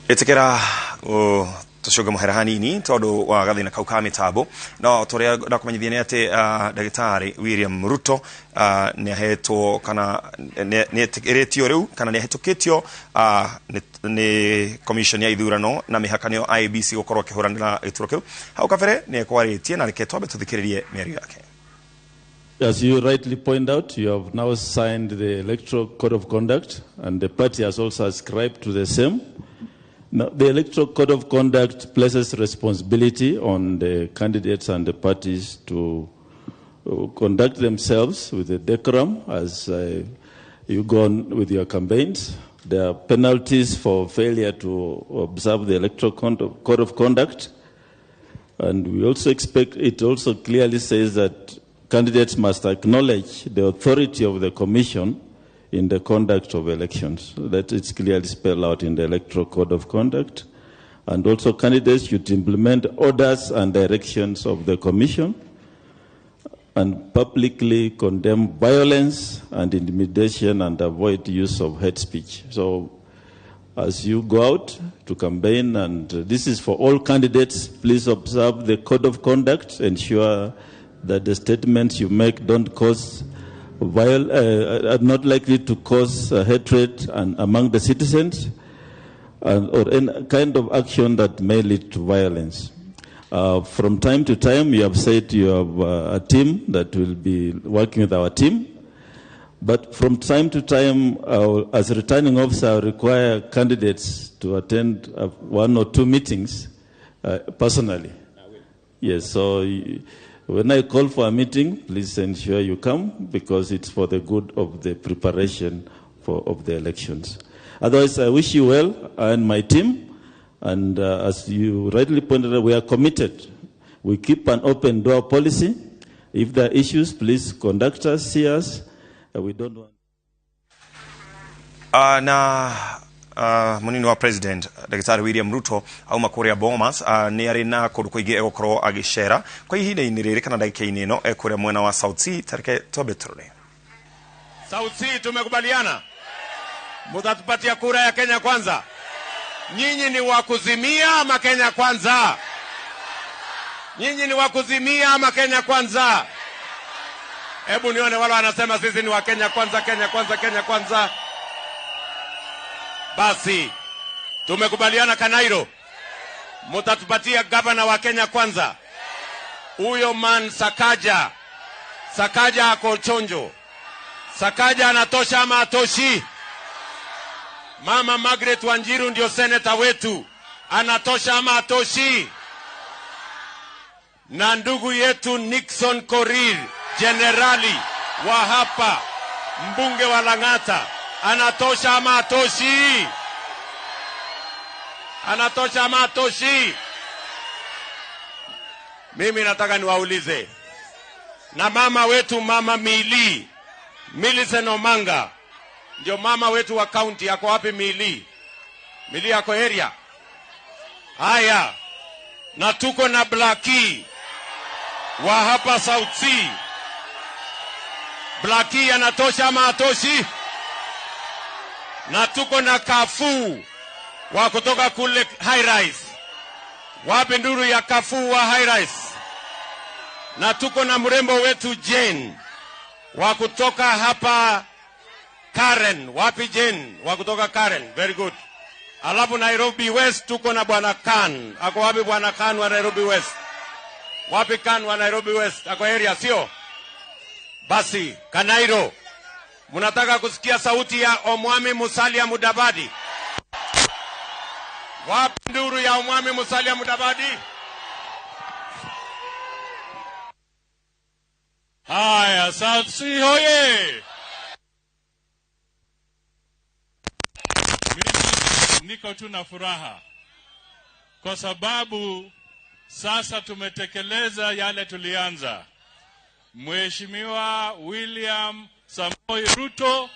Etekera tushoga muhera hanini todo wa gathina kauka mitabo no toria ndakumenyithia ni ati dagitari William Ruto ne ahetwo kana ne etekeretio riu kana ne ahetoketio ni commission ya ithurano na mihakanio IEBC gukorwo kihuranira ituro kiu hau kabere ne kwaritie na reke twabe tuthikiririe miario yake. As you rightly point out, you have now signed the Electoral Code of Conduct, and the party has also ascribed to the same. Now, the Electoral Code of Conduct places responsibility on the candidates and the parties to conduct themselves with a decorum as you go on with your campaigns. There are penalties for failure to observe the Electoral Code of Conduct, and we also expect, it also clearly says that candidates must acknowledge the authority of the Commission in the conduct of elections. That is clearly spelled out in the Electoral Code of Conduct. And also candidates should implement orders and directions of the Commission and publicly condemn violence and intimidation and avoid use of hate speech. So as you go out to campaign, and this is for all candidates, please observe the Code of Conduct, ensure that the statements you make don't cause are not likely to cause hatred among the citizens or any kind of action that may lead to violence. From time to time, you have said you have a team that will be working with our team. But from time to time, as a returning officer, I require candidates to attend 1 or 2 meetings personally. Yes, so when I call for a meeting, please ensure you come, because it's for the good of the preparation of the elections. Otherwise, I wish you well and my team. And as you rightly pointed out, we are committed. We keep an open door policy. If there are issues, please contact us, see us. We don't want... munini wa president Dr. William Ruto au makuria Bomas ni ari na kundu kuingi egokoro agicera kwa ihinda inirire kana dakika-ini ino ekuria mwena wa South Sea tareke tobetrone. South Sea tumekubaliana mutatupatia kura ya Kenya Kwanza. Nyinyi ni wa kuzimia ama Kenya Kwanza? Nyinyi ni wa kuzimia ama Kenya Kwanza? Hebu nione wale wanasema sisi ni wa Kenya Kwanza, Kenya Kwanza, Kenya Kwanza. Basi tumekubaliana Kanairo, mutatupatia gavana wa Kenya Kwanza. Huyo man Sakaja ako chonjo. Sakaja anatosha ama atoshi? Mama Margaret Wanjiru ndio seneta wetu, anatosha ama atoshi? Na ndugu yetu Nixon Korir, generali wa hapa, mbunge wa Lang'ata, anatosha ama atoshi? Anatosha ama atoshi? Mimi nataka niwaulize. Na mama wetu, mama Millicent Omanga, ndio mama wetu wa county, yako wapi Mili yako area? Haya, na tuko na Blackie wa hapa South Sea. Blackie anatosha ama atoshi? Na tuko na Kafu wa kutoka kule High Rise. Wapi nduru ya Kafu wa High Rise? Na tuko na mrembo wetu Jane wa kutoka hapa Karen. Wapi Jane wa kutoka Karen? Very good. Alafu Nairobi West tuko na bwana Khan. Ako wapi bwana Khan wa Nairobi West? Wapi Khan wa Nairobi West? Ako area sio? Basi Kanairo, munataka kusikia sauti ya Omwami Musalia Mudavadi? Wapi nduru ya Omwami Musalia Mudavadi? Haya, South Sea hoye! Mimi niko tu na furaha kwa sababu sasa tumetekeleza yale tulianza. Mheshimiwa William Samoei Ruto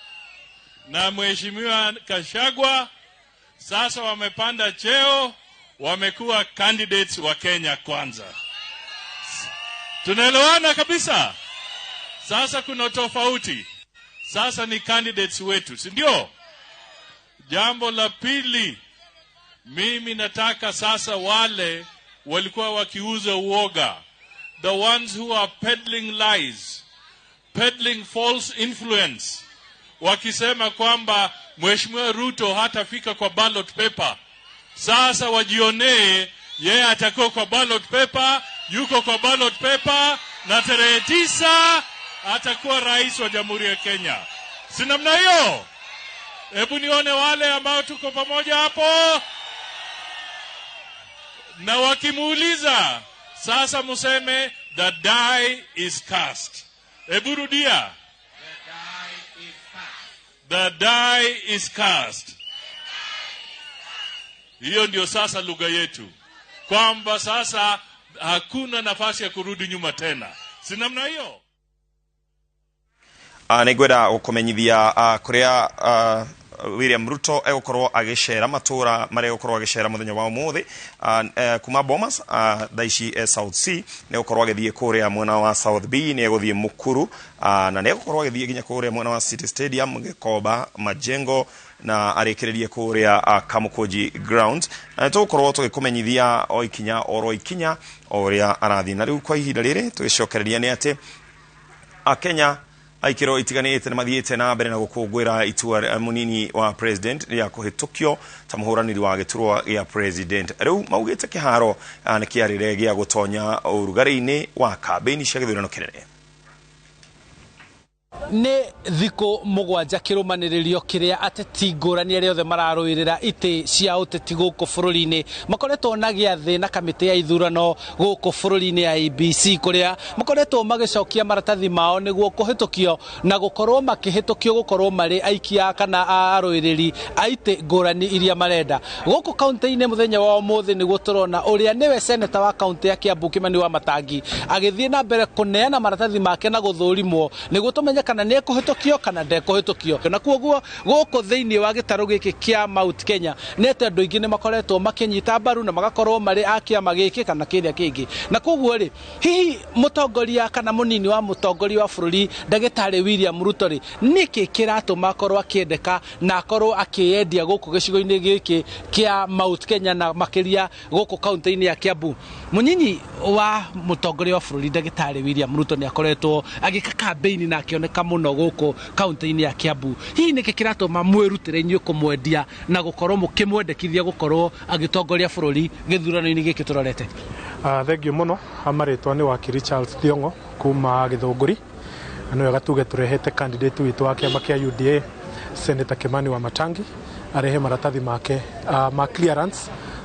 na Mheshimiwa Kashagwa sasa wamepanda cheo, wamekuwa candidates wa Kenya Kwanza. Tunaelewana kabisa? Sasa kuna tofauti. Sasa ni candidates wetu, si ndio? Jambo la pili, Mimi nataka sasa wale walikuwa wakiuza uoga, the ones who are peddling lies, peddling false influence, wakisema kwamba Mheshimiwa Ruto hatafika kwa ballot paper. Sasa wajionee yeye atakuwa kwa ballot paper, yuko kwa ballot paper, na tarehe 9 atakuwa rais wa Jamhuri ya Kenya. Si namna hiyo? Hebu nione wale ambao tuko pamoja hapo. Na wakimuuliza, sasa museme the die is cast. Hebu rudia. The die is cast. Hiyo ndio sasa lugha yetu, kwamba sasa hakuna nafasi ya kurudi nyuma tena. Si namna hiyo? Nĩngwenda gũkũmenyithia kũrĩa William Ruto egũkorwo agĩcera matura marĩa egũkorwo agĩcera mũthenya wa ũmũthĩ kuma Bomas thaa ici South C, nĩ egũkorwo agĩthiĩ kũrĩa mwena wa South B, nĩ egũthiĩ Mukuru, na nĩ egũkorwo agĩthiĩ nginya kũrĩa mwena wa City Stadium, Gĩkomba, Majengo, na arĩkĩrĩrie kũrĩa Kamukunji ground. Tũgũkorwo tũgĩkũmenyithia o ikinya oro ikinya o ũrĩa arathiĩ. Na rĩu kwa ihinda rĩrĩ tũgĩcokereria nĩ atĩ Kenya aikiro itiganĩte nĩ mathiĩte na mbere na gũkũngũĩra itua munini wa president rĩa kũhĩtũkio ta mũhũranĩri wa gĩturwa gĩa president. Rĩu maugĩte kĩharo nĩ kĩarĩre gĩa gũtonya ũrugarĩ-inĩ wa kambĩini cia gĩthurano kĩnene. Nĩ thikũ mũgwanja kĩrũmanĩrĩrio kĩrĩa ateti ngũrani arĩa othe mararũĩrĩra itĩ cia ũteti gũkũ bũrũri-inĩ makoretwo na gĩathĩ na kamĩtĩ ya ithurano gũkũ bũrũri-inĩ ya IEBC, kũrĩa makoretwo magĩcokia maratathi mao nĩguo kũhĩtũkio na gũkorwo makĩhĩtũkio gũkorwo marĩ aikia kana arũĩrĩri a itĩ ngũrani iria marenda. Gũkũ kaunti-inĩ mũthenya wa ũmũthĩ nĩguo tũrona ũrĩa nĩwe seneta wa kaunti ya Kiambu Kimani wa Matangi agĩthiĩ na mbere kũneana maratathi make na gũthũrimwo nĩguo tũmenye kana nĩ ekũhĩtũkio kana ndekũhĩtũkio. Na kuoguo gũkũ thĩinĩ wa gĩtarũ gĩkĩ kĩa Mount Kenya nĩ atĩ andũ aingĩ nĩ makoretwo makĩnyita mbaru na magakorwo marĩ a kĩama gĩkĩ kana kĩrĩa kĩngĩ. Na kuoguo rĩ, hihi mũtongoria kana mũnini wa mũtongoria wa bũrũri Ndagĩtarĩ William Ruto rĩ, nĩkĩ kĩratũma akorwo akĩendeka na akorwo akĩyendia gũkũ gĩcigo-inĩ gĩkĩ kĩa Mount Kenya na makĩria gũkũ kaunti-inĩ ya Kiambu? Mũnyinyi wa mũtongoria wa bũrũri Ndagĩtarĩ William Ruto nĩ akoretwo agĩka kambĩini na akĩoneka mũno gũkũ kaunti-inĩ ya Kiambu. Hihi nĩkĩ kĩratũma mwĩrutĩre inyuĩ kũmwendia na gũkorwo mũkĩmwendekithia gũkorwo agĩtongoria bũrũri gĩthurano-inĩ gĩkĩ tũrorete? Thengio mũno. Amarĩtwa nĩ wakiri Charles Thiongo kuma Gĩthũngũri, na nĩwe gatuge tũrehete candidate witũ wa kĩama kĩa UDA Senator Kimani wa Matangi arehe maratathi make ma clearance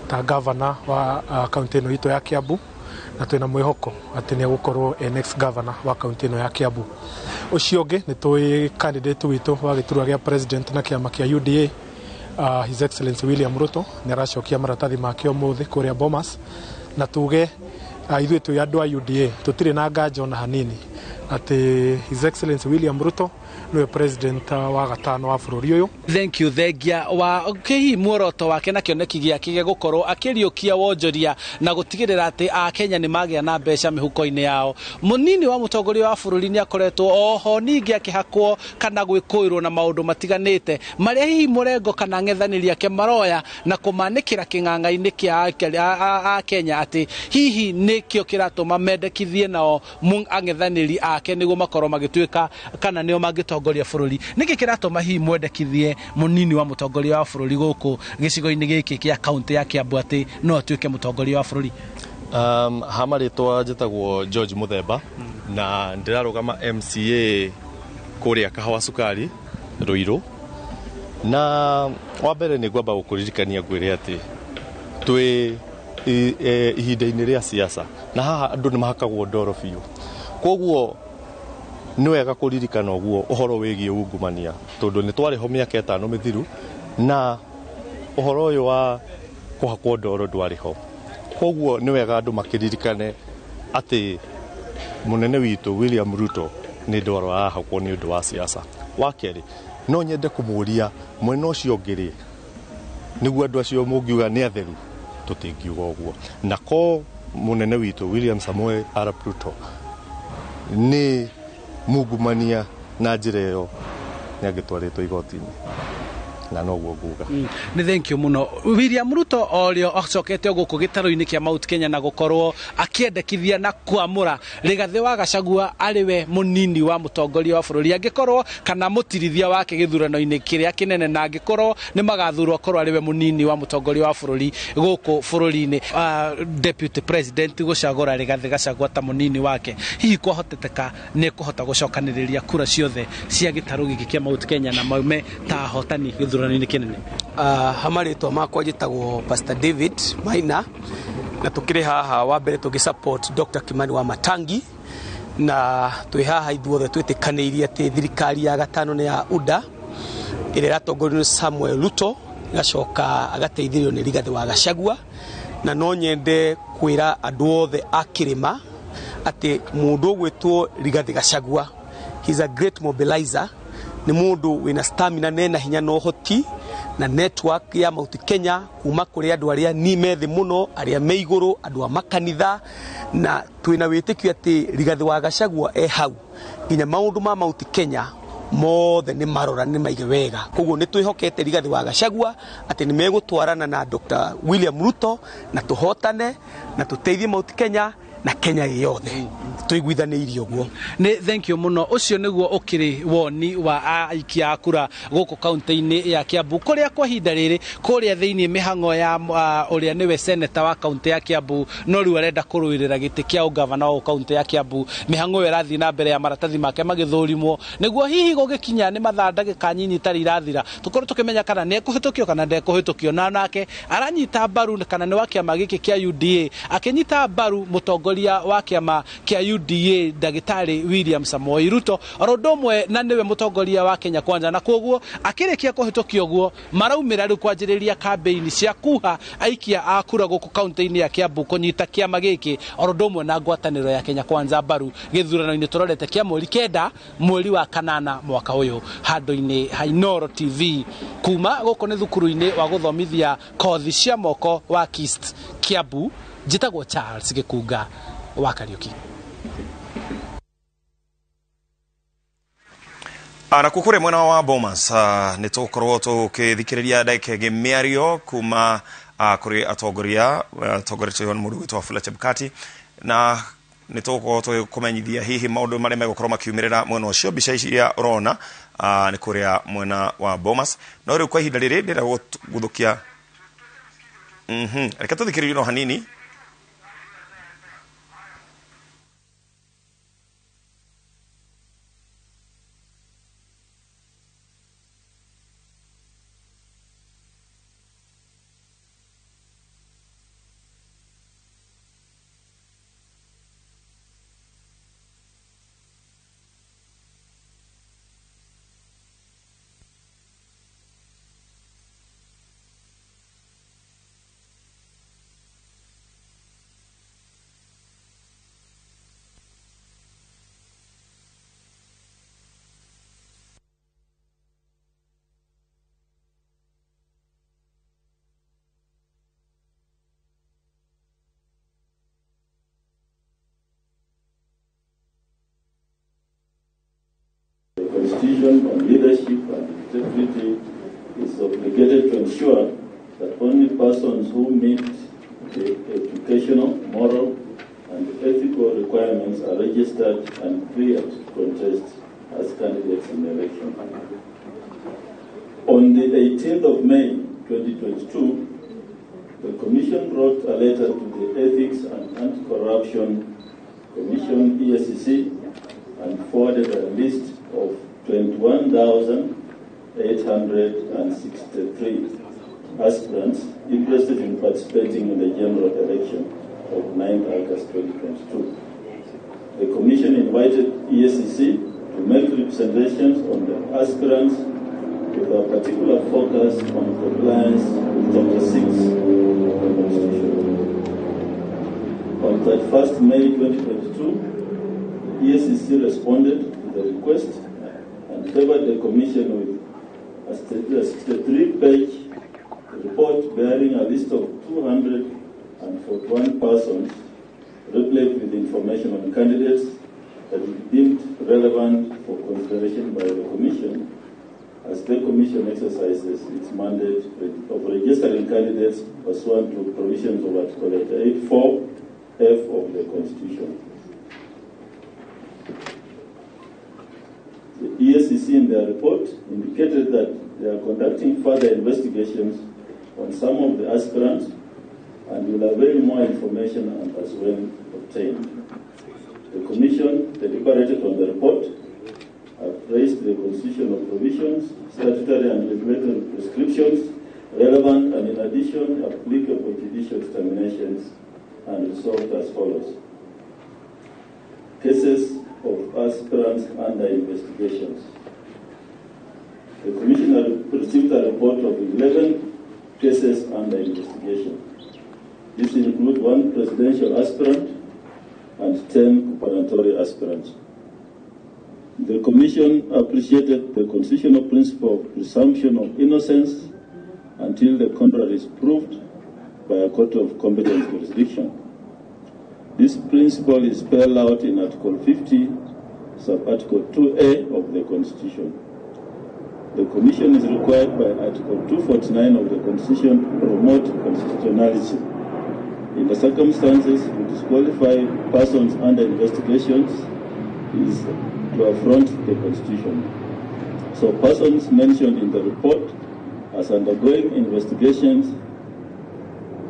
ta governor wa kaunti ĩno itũ ya Kiambu, na twĩna mwĩhoko atĩ nĩ egũkorwo next governor wa kaunti ĩno ya Kiambu. Ũcio ũngĩ nĩ tũĩ candidate witũ wa gĩturwa gĩa president na kĩama kĩa UDA His Excellency William Ruto nĩ aracokia maratathi make ũmũthĩ kũrĩa Bomas, na tuge ithuĩ twĩ andũ a UDA tũtirĩ na nganja ona hanini atĩ His Excellency William Ruto niwe president wa gatano wa bũrũri ũyũ. Thank you thengia wa hihi muoroto wake na kĩoneki gĩake gĩa gũkorwo akĩriũkia wonjoria na gũtigĩrĩra atĩ Akenya nĩ magĩa na mbeca mĩhuko-inĩ yao. Mũnini wa mũtongoria wa bũrũri nĩ akoretwo oho ningĩ akĩhakwo kana gwĩkũĩrwo na maũndũ matiganĩte marĩa hihi mũrengo kana ng'ethanĩri ake maroya na kũmanĩkĩra kĩng'ang'a-inĩ kĩa Kenya atĩ hihi nĩkĩo kĩratũma mendekithie nao ang'ethanĩri ake nĩguo makorwo magĩtuĩka kana nĩo mangĩtongoria bũrũri. Nĩkĩ kĩratũma hihi mwendekithie mũnini wa mũtongoria wa bũrũri gũkũ gĩcigo-inĩ gĩkĩ kĩa kaunti ya Kiambu atĩ no atuĩke mũtongoria wa bũrũri? Hamarĩtwa njĩtagwo George Muthemba na ndĩrarũgama MCA kũrĩa Kahawa Sukari Ruiru. Na wa mbere nĩ ngwamba gũkũririkania ngwĩre atĩ twĩ ihinda-inĩ rĩa siasa na haha andũ nĩ mahakagwo ndoro biũ. Koguo nĩ wega kũririkana ũguo ũhoro wĩgiĩ ungumania, tondũ nĩ twarĩ ho mĩaka 5 mĩthiru na ũhoro ũyũ wa kũhakwo ndoro ndwarĩ ho. Koguo nĩ wega andũ makĩririkane atĩ mũnene witũ William Ruto nĩ ndoro arahakwo nĩ ũndũ wa siasa. Wa kerĩ, no nyende kũmũria mwena ũcio ũngĩ nĩguo andũ acio mũngiuga nĩ atheru tũtingĩuga ũguo. Na ko mũnene witũ William Samoei Arap Ruto nĩ mungumania na njĩra ĩyo nĩ agĩtwarĩtwo igoti-inĩ. na noguo nguga. Nĩ thank you muno. William Ruto orio acokete gũkũ gĩtaro-inĩ kĩa Mount Kenya na gũkorwo akĩendekithia na kwamũra Rigathĩ wa Gachagua arĩwe mũnini wa mũtongoria wa bũrũri, angĩkorwo kana mũtirithia wake gĩthurano-inĩ kĩrĩa kĩnene, na angĩkorwo nĩ magathurwo korwo arĩwe mũnini wa mũtongoria wa bũrũri gũkũ bũrũri-inĩ. Deputy President gũcagũra Rigathĩ Gachagua ta mũnini wake, hihi kwahoteteka nĩ kũhota gũcokanĩrĩria kura ciothe cia gĩtarũ gĩkĩ kĩa Mount Kenya na maume ta hotani gĩthurano-inĩ kĩnene? Hamarĩtwa makwa njĩtagwo Pastor David Maina, na tũkĩrĩ haha wa mbere tũgĩsupport Dr. Kimani wa Matangi, na twĩ haha ithuothe twĩtĩkanĩirie atĩ thirikari ya gatano nĩ ya UDA ĩrĩa ĩratongorio nĩ Samuel Ruto igacoka agateithĩrĩrio nĩ Rigathĩ wa Gachagua, na no nyende kwĩra andũ othe a Kĩrĩma atĩ mũndũ ũgwĩtwo Rigathĩ Gachagua, he's a great mobilizer, nĩ mũndũ wĩna stamina na hinya na ũhoti na network ya Mount Kenya kuma kũrĩ andũ arĩa ni methi mũno, arĩa me igũrũ, andũ a makanitha, na twĩna wĩtĩkio atĩ Rigathĩ wa Gachagua hau nginya maũndũ ma Mount Kenya mothe nĩ marora nĩ maige wega. Koguo nĩ twĩhokete Rigathĩ wa Gachagua atĩ nĩ megũtwarana na Dr. William Ruto na tũhotane na tũteithie Mount Kenya na Kenya yothe tuiguithanĩirie ũguo. Nĩ thank you muno. Ũcio nĩguo ũkĩrĩ woni wa aikia a kura gũkũ kaunti-inĩ ya Kiambu, kũrĩa kwa ihinda rĩrĩ kũrĩa thĩinĩ mĩhang'o ya ũrĩa nĩwe seneta wa kaunti ya Kiambu no rĩu arenda kũrũĩrĩra gĩtĩ kĩa ũgavana wa kaunti ya Kiambu. Mĩhang'o ĩyo ĩrathiĩ na mbere ya maratathi make magĩthũrimwo nĩguo hihi gũgĩkinya nĩ mathaa ndagĩka nyinyi tarĩ irathira tũkorwo tũkĩmenya kana nĩ ekũhĩtũkio kana ndekũhĩtũkio, na nake aranyita mbaru kana nĩ wa kĩama gĩkĩ kĩa UDA akĩnyita mbaru mũtongoria wa kĩama kĩa UDA Ndagĩtarĩ William Samoei Ruto oro ũndũ ũmwe na nĩwe mũtongoria wa Kenya Kwanza, na koguo akĩrĩkia kũhĩtũkio ũguo maraumĩra rĩu kwanjĩrĩria kambĩini cia kuha aikia a kura gũkũ kaunti-inĩ ya Kiambu kũnyita kĩama gĩkĩ oro ũndũ ũmwe na ngwatanĩro ya Kenya Kwanza mbaru gĩthurano-inĩ tũrorete kĩa mweri 9 mweri wa kanana mwaka ũyũ. Handũ-inĩ ha Inooro TV kuma gũkũ nĩ thukuru-inĩ wa gũthomithia kothi cia moko wa KIST Kiambu, njĩtagwo Charles Gĩkunga wa Kariuki. Na kukure mwena wa Bomas nĩ tũkorwo tũkĩthikĩrĩria ndagĩka ĩngĩ mĩario kuma kũrĩ atongoria nĩ mũndũ wĩtwa Wafula Chebukati, na nĩ tũkorwo tũkũmenyithia hihi maũndũ marĩa megũkorwo makiumĩrĩra mwena ũcio. Mbica iria ũrona nĩ kũrĩa mwena wa Bomas, no rĩu kwa ihinda rĩrĩ ndĩrenda gũthũkia reke tũthikĩrĩrie no hanini. Constitution on leadership and integrity is obligated to ensure that only persons who meet the educational, moral, and ethical requirements are registered and cleared to contest as candidates in the election. On the 18th of May 2022, the Commission wrote a letter to the Ethics and Anti-Corruption Commission, ESCC, and forwarded a list of 21,863 aspirants interested in participating in the general election of 9 August 2022. The Commission invited ESCC to make representations on the aspirants with a particular focus on compliance with Chapter 6 of the Constitution. On 31st May 2022, ESCC responded to the request and favored the Commission with a 63-page report bearing a list of 241 persons replete with information on candidates that is deemed relevant for consideration by the Commission as the Commission exercises its mandate of registering candidates pursuant to provisions of Article 84F of the Constitution. The ESCC in their report indicated that they are conducting further investigations on some of the aspirants and will avail more information as when obtained. The Commission deliberated on the report, appraised the constitutional provisions, statutory and regulatory prescriptions relevant, and in addition applicable judicial determinations, and resolved as follows. Cases of aspirants under investigations. The Commission received a report of 11 cases under investigation. This includes 1 presidential aspirant and 10 gubernatorial aspirants. The Commission appreciated the constitutional principle of presumption of innocence until the contrary is proved by a court of competent jurisdiction. This principle is spelled out in Article 50, Sub-Article 2A of the Constitution. The Commission is required by Article 249 of the Constitution to promote constitutionality. In the circumstances to disqualify persons under investigations is to affront the Constitution. So persons mentioned in the report as undergoing investigations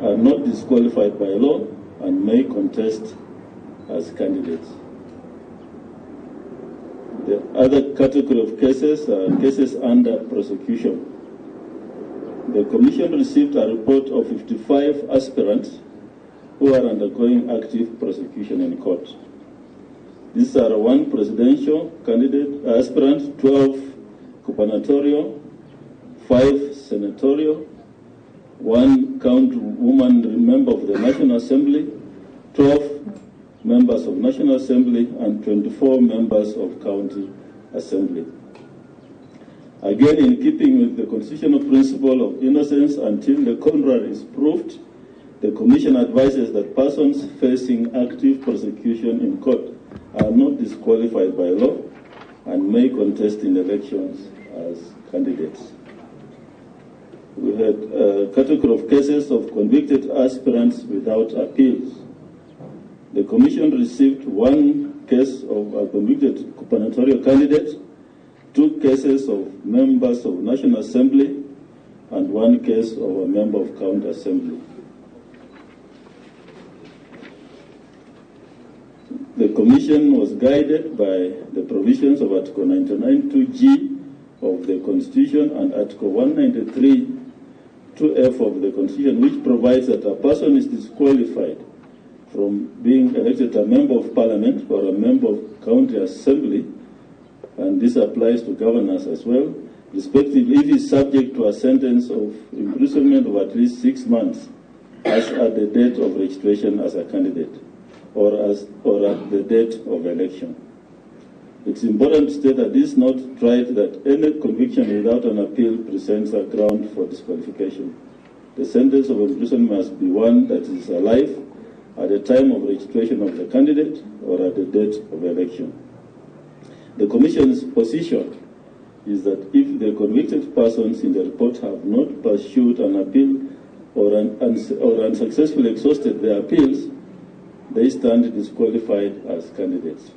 are not disqualified by law and may contest as candidates. The other category of cases are cases under prosecution. The Commission received a report of 55 aspirants who are undergoing active prosecution in court. These are 1 presidential candidate aspirant, 12 gubernatorial, 5 senatorial, 1 countwoman member of the National Assembly, 12 members of National Assembly, and 24 members of County Assembly. Again, in keeping with the constitutional principle of innocence until the contrary is proved, the Commission advises that persons facing active prosecution in court are not disqualified by law and may contest in elections as candidates. We had a category of cases of convicted aspirants without appeals. The Commission received 1 case of a convicted gubernatorial candidate, 2 cases of members of National Assembly, and 1 case of a member of County Assembly. The Commission was guided by the provisions of Article 99(2)(g) of the Constitution and Article 193(2)(f) of the Constitution, which provides that a person is disqualified from being elected a member of Parliament or a member of County Assembly, and this applies to governors as well, respectively, if he is subject to a sentence of imprisonment of at least 6 months as at the date of registration as a candidate or at the date of election. It's important to state that this is not right that any conviction without an appeal presents a ground for disqualification. The sentence of imprisonment must be one that is alive at the time of registration of the candidate or at the date of election. The Commission's position is that if the convicted persons in the report have not pursued an appeal or unsuccessfully exhausted their appeals, they stand disqualified as candidates.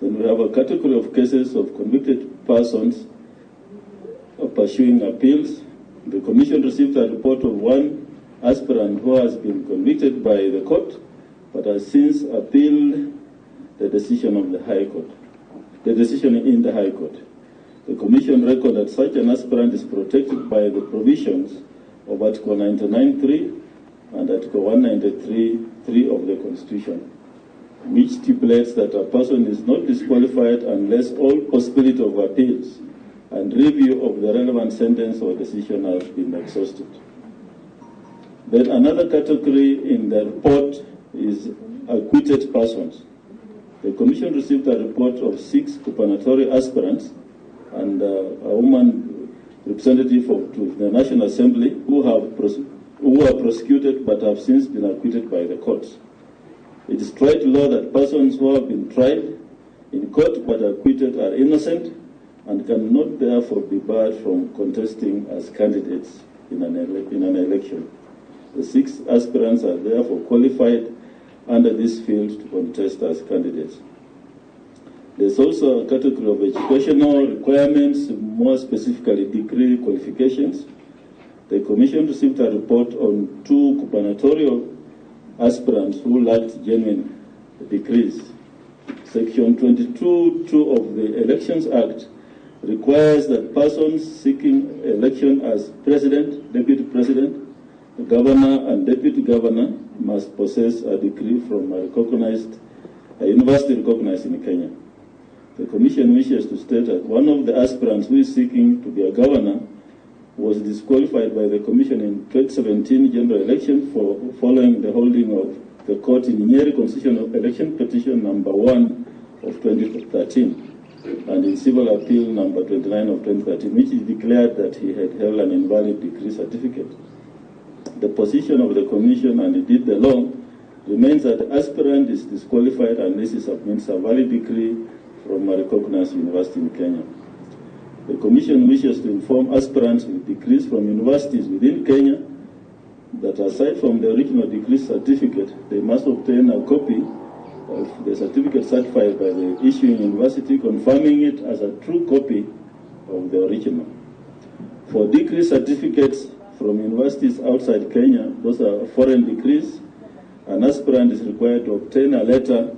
Then we have a category of cases of convicted persons pursuing appeals. The Commission received a report of 1 aspirant who has been convicted by the court but has since appealed the decision of the High Court, the decision in the High Court. The Commission records that such an aspirant is protected by the provisions of Article 99(3) and Article 193(3) of the Constitution, which stipulates that a person is not disqualified unless all possibility of appeals and review of the relevant sentence or decision has been exhausted. Then another category in the report is acquitted persons. The Commission received a report of 6 gubernatorial aspirants and a woman representative to the National Assembly who were prosecuted but have since been acquitted by the courts. It is tried law that persons who have been tried in court but acquitted are innocent and cannot therefore be barred from contesting as candidates in an election. The 6 aspirants are therefore qualified under this field to contest as candidates. There's also a category of educational requirements, more specifically degree qualifications. The Commission received a report on 2 gubernatorial aspirants who lacked genuine degrees. Section 22(2) of the Elections Act requires that persons seeking election as president, deputy president, governor, and deputy governor must possess a degree from a university recognized in Kenya. The Commission wishes to state that one of the aspirants who is seeking to be a governor was disqualified by the Commission in 2017 general election following the holding of the court in Nyeri Constitutional Election Petition number 1 of 2013 and in civil appeal number 29 of 2013, which declared that he had held an invalid degree certificate. The position of the Commission, and indeed the law, remains that the aspirant is disqualified unless he submits a valid degree from a recognized university in Kenya. The Commission wishes to inform aspirants with degrees from universities within Kenya that aside from the original degree certificate, they must obtain a copy of the certificate certified by the issuing university, confirming it as a true copy of the original. For degree certificates from universities outside Kenya, those are foreign degrees, an aspirant is required to obtain a letter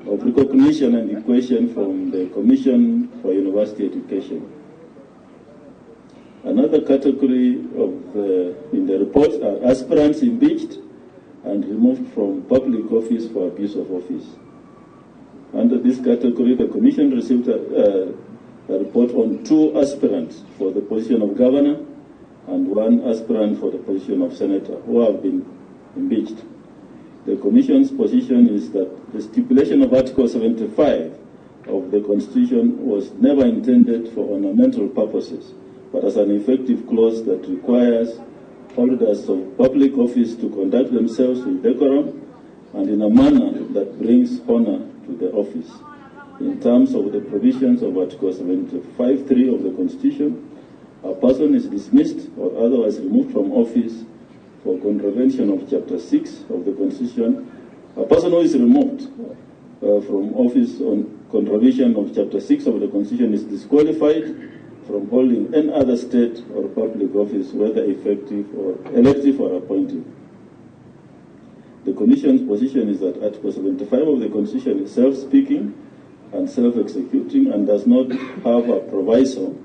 of recognition and equation from the Commission for University Education. Another category in the report are aspirants impeached and removed from public office for abuse of office. Under this category, the Commission received a report on 2 aspirants for the position of governor and 1 aspirant for the position of senator who have been impeached. The Commission's position is that the stipulation of Article 75 of the Constitution was never intended for ornamental purposes, but as an effective clause that requires holders of public office to conduct themselves with decorum and in a manner that brings honor to the office. In terms of the provisions of Article 75(3) of the Constitution, a person is dismissed or otherwise removed from office for contravention of Chapter 6 of the Constitution. A person who is removed from office on contravention of Chapter 6 of the Constitution is disqualified from holding any other state or public office, whether effective or elective or appointive. The Commission's position is that Article 75 of the Constitution is self-speaking and self-executing and does not have a proviso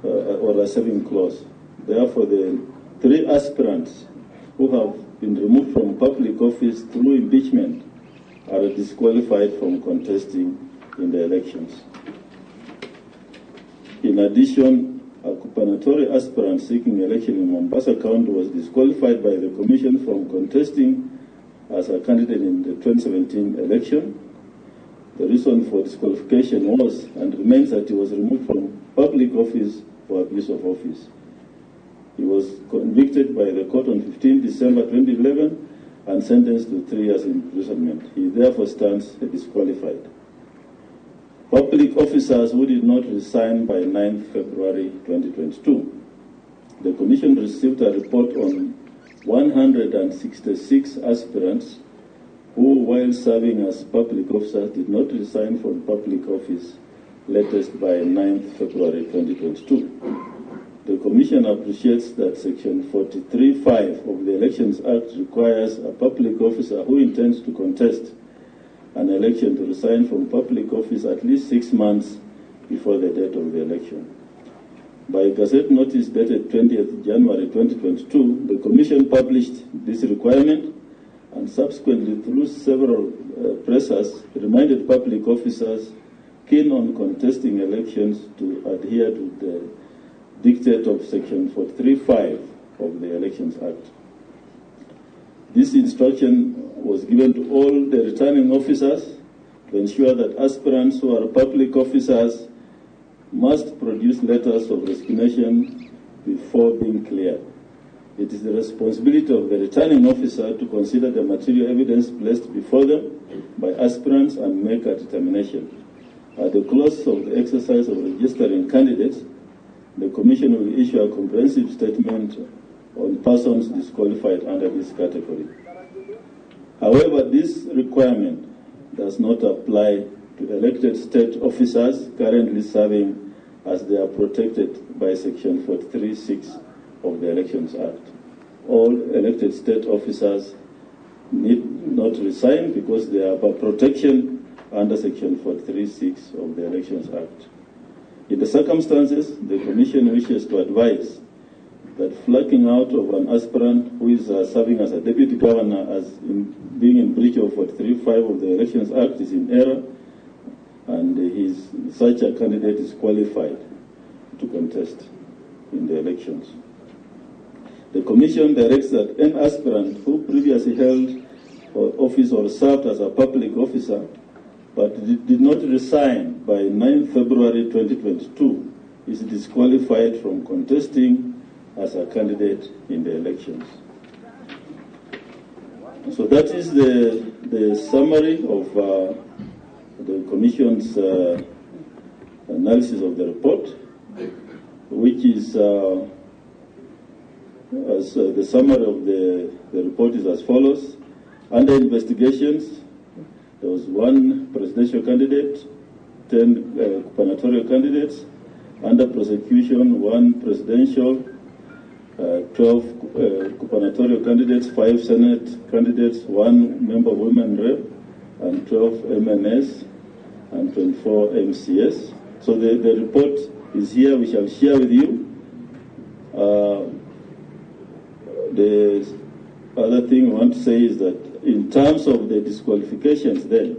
or a saving clause. Therefore, the 3 aspirants who have been removed from public office through impeachment are disqualified from contesting in the elections. In addition, a gubernatorial aspirant seeking election in Mombasa County was disqualified by the Commission from contesting as a candidate in the 2017 election. The reason for disqualification was and remains that he was removed from public office for abuse of office. He was convicted by the court on 15 December 2011 and sentenced to 3 years imprisonment. He therefore stands disqualified. Public officers who did not resign by 9 February 2022. The Commission received a report on 166 aspirants who, while serving as public officers, did not resign from public office latest by 9 February 2022. The Commission appreciates that Section 43(5) of the Elections Act requires a public officer who intends to contest an election to resign from public office at least 6 months before the date of the election. By Gazette Notice dated 20th January 2022, the Commission published this requirement and subsequently through several pressers reminded public officers keen on contesting elections to adhere to the dictate of Section 43(5) of the Elections Act. This instruction was given to all the returning officers to ensure that aspirants who are public officers must produce letters of resignation before being cleared. It is the responsibility of the returning officer to consider the material evidence placed before them by aspirants and make a determination. At the close of the exercise of registering candidates, the Commission will issue a comprehensive statement on persons disqualified under this category. However, this requirement does not apply to elected state officers currently serving as they are protected by Section 43(6) of the Elections Act. All elected state officers need not resign because they are by protection under Section 43(6) of the Elections Act. In the circumstances, the Commission wishes to advise that flocking out of an aspirant who is serving as a deputy governor as being in breach of 43(5) of the Elections Act is in error, and such a candidate is qualified to contest in the elections. The Commission directs that any aspirant who previously held office or served as a public officer but did not resign by 9 February 2022 is disqualified from contesting as a candidate in the elections. So that is the summary of the Commission's analysis of the report, which is the summary of the report is as follows. Under investigations, there was 1 presidential candidate, 10 gubernatorial candidates. Under prosecution, 1 presidential, 12 gubernatorial candidates, 5 Senate candidates, 1 member of women rep, and 12 MNS, and 24 MCS. So the report is here. We shall share with you. The other thing I want to say is that in terms of the disqualifications then,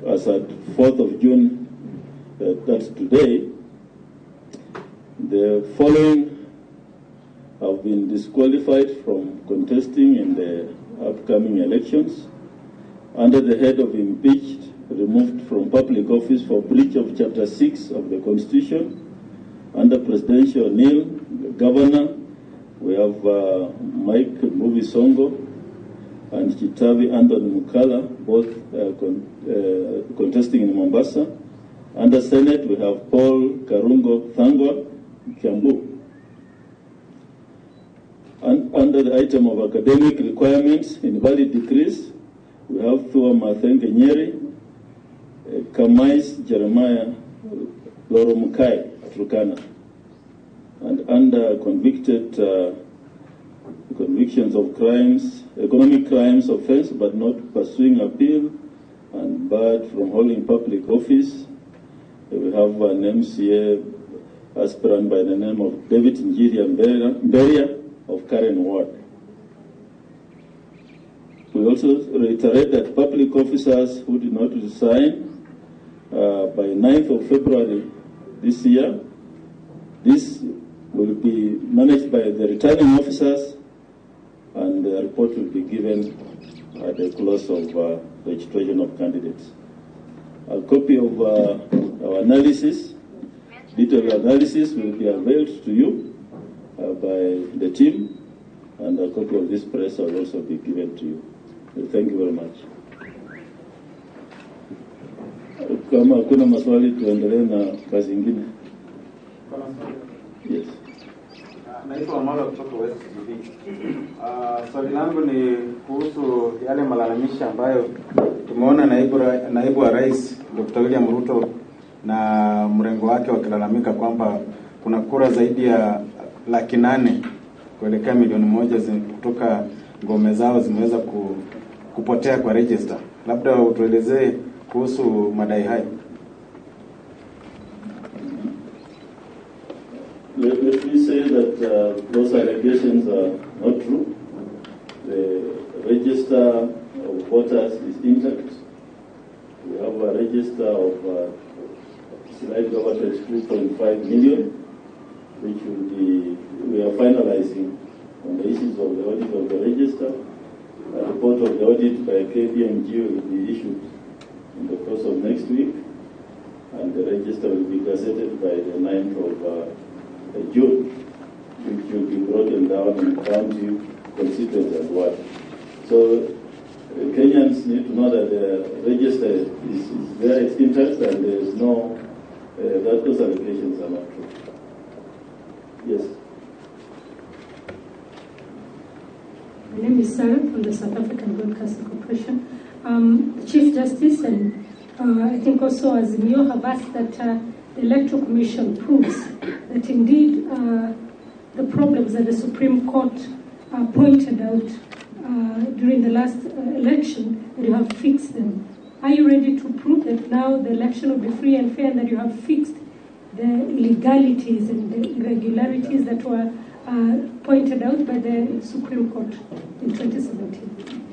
as at 4th of June, that's today, the following have been disqualified from contesting in the upcoming elections. Under the head of impeached, removed from public office for breach of Chapter 6 of the Constitution. Under presidential nil, governor, we have Mike Mbuvi Songo and Chitavi Anthony Mukala, both contesting in Mombasa. Under Senate, we have Paul Karungo Thangwa, Kiambu. And under the item of academic requirements, invalid decrees, we have Thua Mathenge Nyeri, Kamais Jeremiah Loro Mukai, Turkana. And under convictions of crimes, economic crimes offense, but not pursuing appeal, and barred from holding public office, we have an MCA aspirant by the name of David Njiri Mberia of Karen Ward. We also reiterate that public officers who did not resign by 9th of February this year, this will be managed by the returning officers, and the report will be given at the close of registration of candidates. A copy of our analysis, detailed analysis, will be availed to you by the team, and a copy of this press will also be given to you. Thank you very much. Kama hakuna maswali, tuendelee na kazi ingine. Yes. Naitwa Mala kutoka West TV. Swali langu ni kuhusu yale malalamishi ambayo tumeona naibu wa rais Dr. William Ruto na mrengo wake wakilalamika kwamba kuna kura zaidi ya 800,000 kuelekea 1,000,000 kutoka ngome zao zimeweza kupotea kwa register. Labda utuelezee kuhusu madai hayo. Let me say that those allegations are not true. The register of voters is intact. We have a register of slightly over 22.5 million, which we are finalizing on the issues of the audit of the register. A report of the audit by KPMG will be issued in the course of next week, and the register will be gazetted by the 9th of June, which will be broken down in county, constituency, and what. So Kenyans need to know that the register is there, it's intact, and there is no, that those allegations are not true. Yes. My name is Sarah from the South African Broadcasting Corporation. The Chief Justice and I think also Azimio have asked that the Electoral Commission proves that indeed the problems that the Supreme Court pointed out during the last election, that you have fixed them. Are you ready to prove that now the election will be free and fair and that you have fixed the illegalities and the irregularities that were pointed out by the Supreme Court in 2017?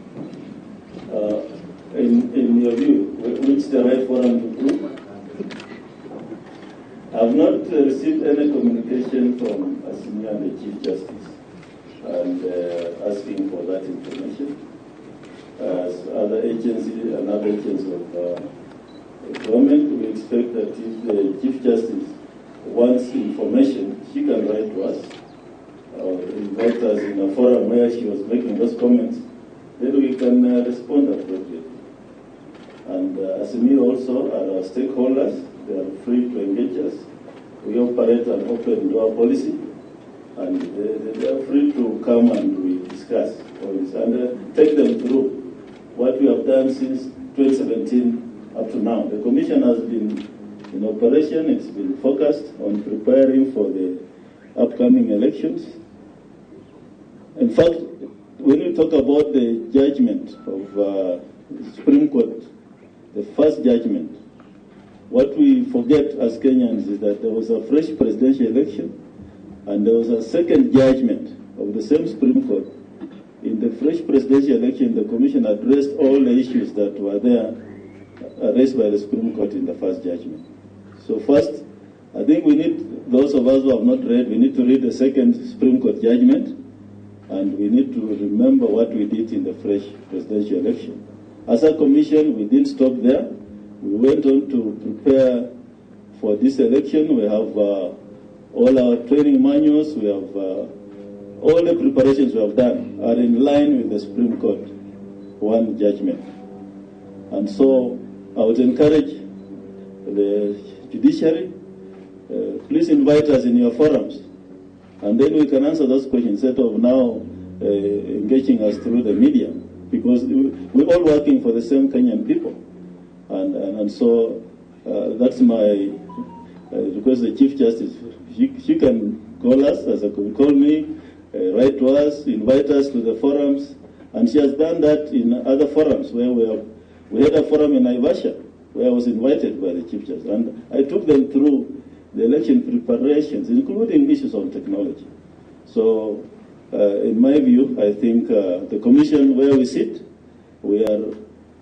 In your view, which is the right forum to prove? I have not received any communication from Azimio and the Chief Justice and asking for that information. As other agencies and other agencies of government, we expect that if the Chief Justice wants information, she can write to us or invite us in a forum where she was making those comments, then we can respond appropriately. And Azimio also are our stakeholders. They are free to engage us. We operate an open door policy, and they are free to come and we discuss points and take them through what we have done since 2017 up to now. The Commission has been in operation. It's been focused on preparing for the upcoming elections. In fact, when you talk about the judgment of the Supreme Court, the first judgment, what we forget as Kenyans is that there was a fresh presidential election and there was a second judgment of the same Supreme Court. In the fresh presidential election, the Commission addressed all the issues that were there raised by the Supreme Court in the first judgment. So first, I think we need, those of us who have not read, we need to read the second Supreme Court judgment, and we need to remember what we did in the fresh presidential election. As a Commission, we didn't stop there. We went on to prepare for this election. We have all our training manuals. We have all the preparations we have done are in line with the Supreme Court one judgment. And so I would encourage the judiciary, please invite us in your forums, and then we can answer those questions instead of now engaging us through the media, because we're all working for the same Kenyan people. And so that's my request to the Chief Justice. She can call us, as I could call me, write to us, invite us to the forums, and she has done that in other forums where we had a forum in Naivasha where I was invited by the Chief Justice, and I took them through the election preparations, including issues on technology. So in my view, I think the Commission where we sit, we are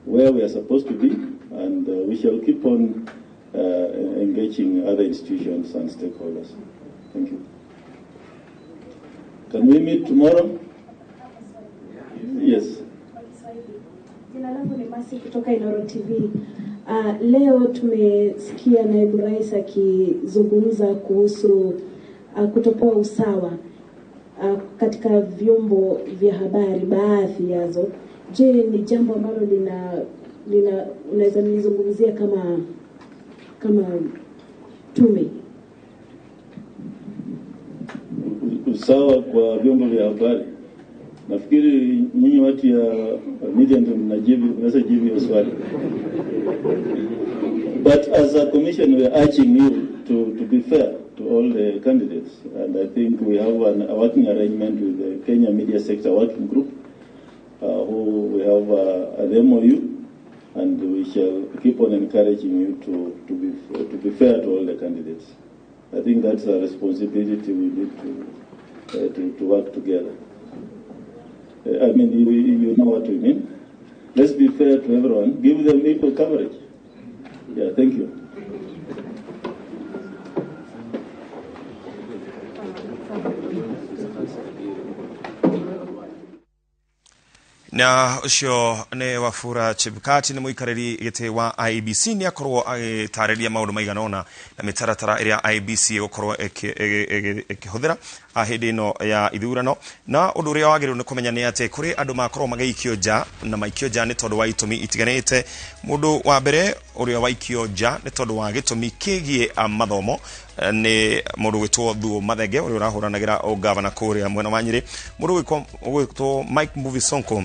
where we are supposed to be, and we shall keep on engaging other institutions and stakeholders. Thank you. Can we meet tomorrow? Yes. Jina langu ni Masi kutoka Inooro TV. Leo tumesikia naibu rais akizungumza kuhusu kutopoa usawa katika vyombo vya habari baadhi yazo. Je, ni jambo ambalo unaweza nizungumzia kama tume? Usawa kwa vyombo vya habari. Nafikiri nyinyi watu ya media ndio mnaweza jibu hiyo swali. But as a commission, we are urging you to be fair to all the candidates, and I think we have a working arrangement with the Kenya Media Sector Working Group, who we have an MOU, and we shall keep on encouraging you to be fair to all the candidates. I think that's a responsibility we need to work together. I mean, you know what we mean. Let's be fair to everyone. Give them equal coverage. Yeah, thank you. Na ucio ne Wafula Chebukati ni muikariri gite wa IEBC ni akorwo agitariria maundu maiganona na mitaratara iria IEBC gukorwo ekihuthira hindi no ya ithurano na undu uria wagiriru ni kumenya ni ati kuri andu makorwo magaikio nja na maikio nja ni tondu wa itumi itiganite. Mundu wa mbere uria waikio nja ni tondu wa gitumi kigie mathomo ni mundu witwo Thuo Mathenge uria urahuranagira o governor kuria mwena wa Nyeri. Mundu witwo Mike Mbuvi Sonko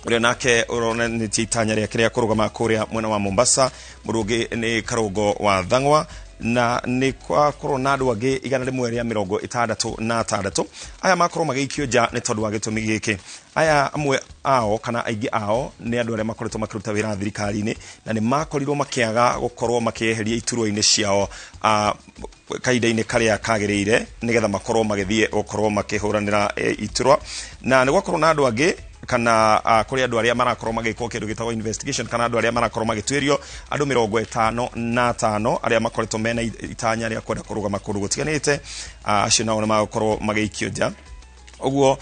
uria nake urona ni titanya ria kiria kurugama kuria mwena wa Mombasa. Mundu ungi ni Karungo wa Thang'wa na ni kwa korona andu angi 166 aya makorwo magikio nja ni tondu wa gitumi giki. Aya amwe ao kana aingi ao ni andu aria makoretwo makiruta wira thirikari-ini na ni makorirwo makiaga gukorwo makieheria iturwa-ini ciao kaida-ini karia kagirire nigetha makorwo magithie gukorwo makihuranira iturwa na ni gwakorwo na andu angi kana kuri andu aria marakorwo magikwo kindu gitagwo investigation kana andu aria marakorwo magitwirio andu 55 aria makoretwo mena itanya ria kwenda kurugama kundu gutiganite acio nao magakorwo magikio nja. Oguo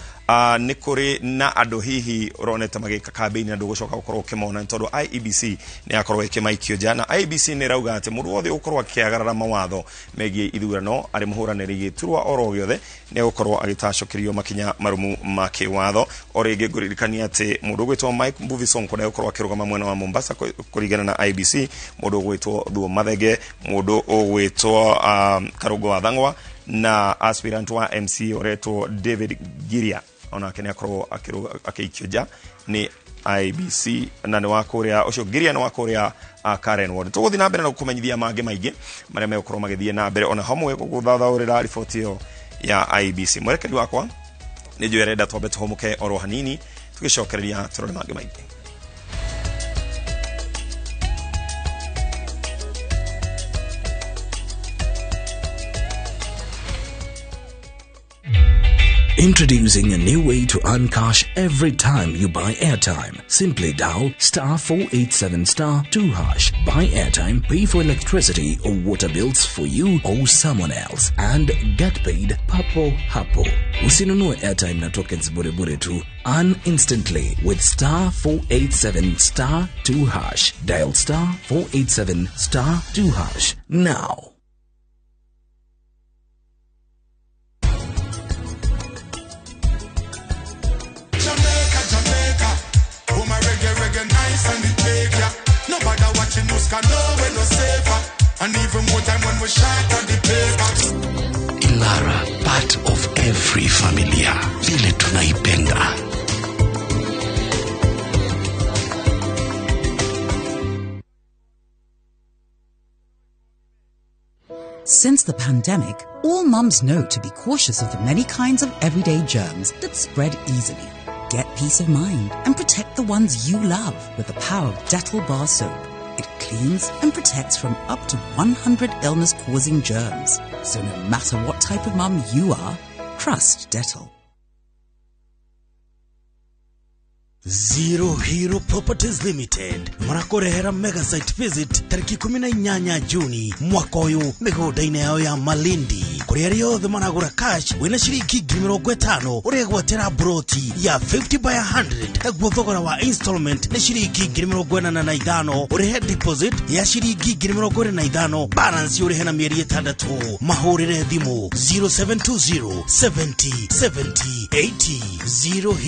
ni kuri na andu hihi uronete magika campaign andu gucoka gukorwo kimona tondu IEBC ni akorwo ikimaikio nja na IEBC ni rauga ati mundu wothe ukorwo akiagarara mawatho megie ithurano ari muhuraniri giturwa oro giothe ni gukorwo agitacokirio makinya marumu make watho. Orege guririkania ati mundu gwitwo Mike Mbuvi Sonko ni gukorwo akirugama mwena wa Mombasa kurigana na IEBC, mundu gwitwo Thuo Mathenge, mundu gwitwo Karungo wa Thang'wa na aspirant wa MC oreto David Giria ona kene akorwo akikio nja ni IEBC na ni wakuria ucio Giria ni wakuria Karen Ward. Tuguthi na mbere na kumenyithia mangi maingi maria megukorwo magithie na mbere ona hamwe guguthathaurira riboti yo ya IEBC. Mwerekeri wakwa ni Joereda twambe tuhomuke oro hanini tugicokereria turore mangi maingi. Introducing a new way to earn cash every time you buy airtime. Simply dial *487*2#. Buy airtime, pay for electricity or water bills for you or someone else, and get paid papo hapo. Usinunue airtime na tokens bure tu. Earn instantly with *487*2#. Dial *487*2# now. And even more time when we shine on the paper. Ilara, part of every familia. Vile tunaipenda. Since the pandemic, all mums know to be cautious of the many kinds of everyday germs that spread easily. Get peace of mind and protect the ones you love with the power of Dettol bar soap. It cleans and protects from up to 100 illness-causing germs. So no matter what type of mum you are, trust Dettol. Zero Hero Properties Limited marakorehera mega site visit tariki 18 Juni mwaka uyu migodaine yao ya Malindi kuria riothe maragura cash wina shiringi 50 uregwatira broti ya 50 by 100 egwo thogora wa installment ni shiringi 45 urehe deposit ya shiringi 25 balance urehe na mieri 6 mahurire thimu 0720 70 70 80 0